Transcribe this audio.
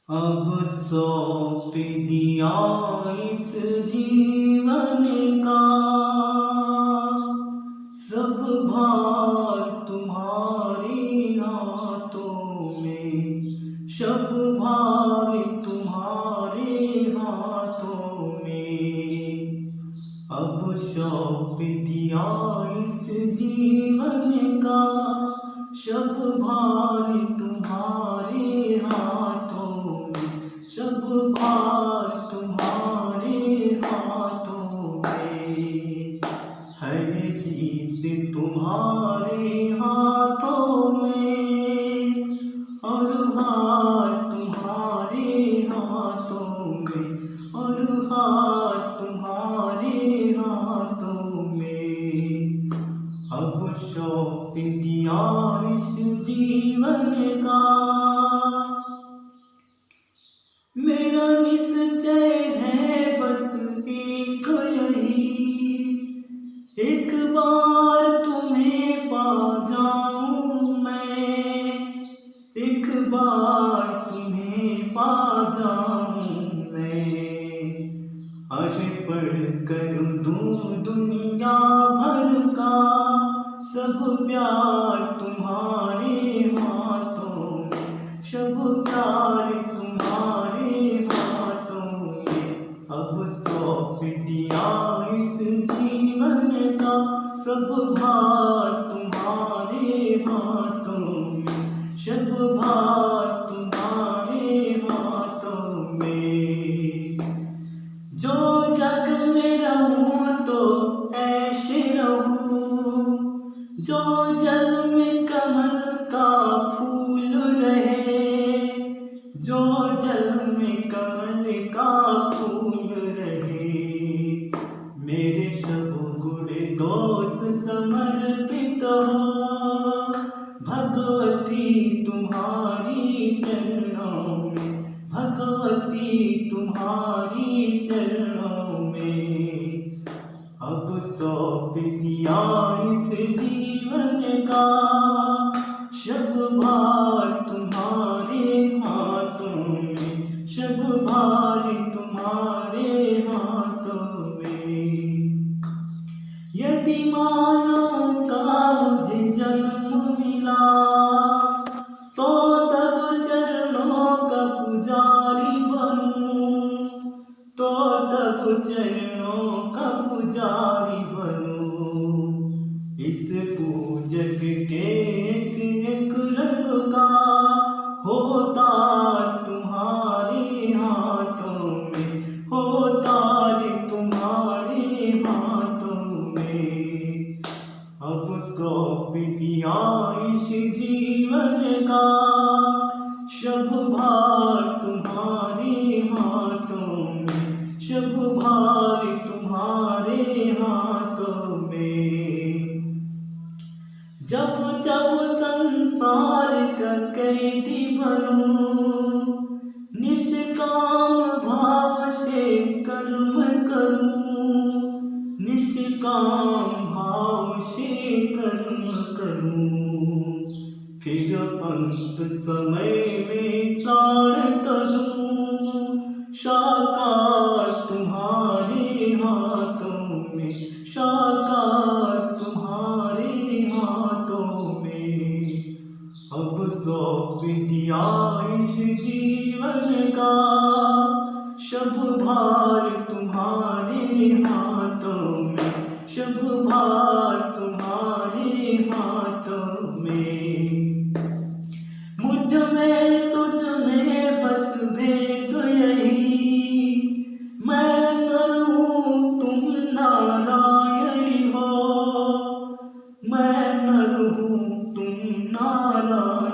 अब सौंप दिया इस जीवन का सब भार तुम्हारे हाथों में, सब भार तुम्हारे हाथों में। अब सौंप दिया इस जीवन का सब भार तुम्हारे हाथों में, सब भार तुम्हारे हाथों में। है जीत तुम्हारे हाथों में और हार तुम्हारे हाथों में, और हार तुम्हारे हाथों में। अब सौंप दिया इस जीवन का मेरा निश्चय है बस एक यही, एक बार तुम्हें पा जाऊं मैं, एक बार तुम्हें पा जाऊं मैं। आज पढ़ कर दूं दुनिया भर का सब प्यार तुम्हारे हाथों में, सब प्यार तुम्हारे हाथों में। अब सौंप दिया इस जीवन का सब भार तुम्हारे हाथों में, सब भार तुम्हारे हाथों में। जो जग में रहूं तो ऐसे रहूं, जो जल में कमल का फूल रहे, जो जल में कमल का फूल रहे। मेरे सब गुण दोष समर्पित हो भगवती तुम्हारी चरणों में, भगवती तुम्हारी चरणों में। अब सौंप दिया इस जीवन का सब भार तुम्हारे हाथों में, सब भार तुम्हारे हाथों में। यदि मानव का मुझे जन्म मिला तो तब चरणों का पुजारी बनूं, तो तब चरणों का पुजारी बनूं। इस पूजक के एक एक रंग का होता तुम्हारे हाथों में, होता तुम्हारे हाथों में। अब सौंप दिया इस जीवन का सब भार तुम्हारे हाथों में, सब भार तुम्हारे हाथों में। जब जब संसार का कैदी बनूं, निष्काम भाव से कर्म करूं, निष्काम भाव से कर्म करूं। फिर अंत समय में प्राण तजूं, साकार तुम्हारे हाथों में, साकार तुम्हारे हाथों में। अब सौंप दिया इस जीवन का सब भार तुम्हारे हाथों में, सब भार तुम्हारे हाथों में। मुझ में तुझ में बस भेद यही, मैं नर हूँ तुम नारायण हो, मैं नर हूँ तुम नारायण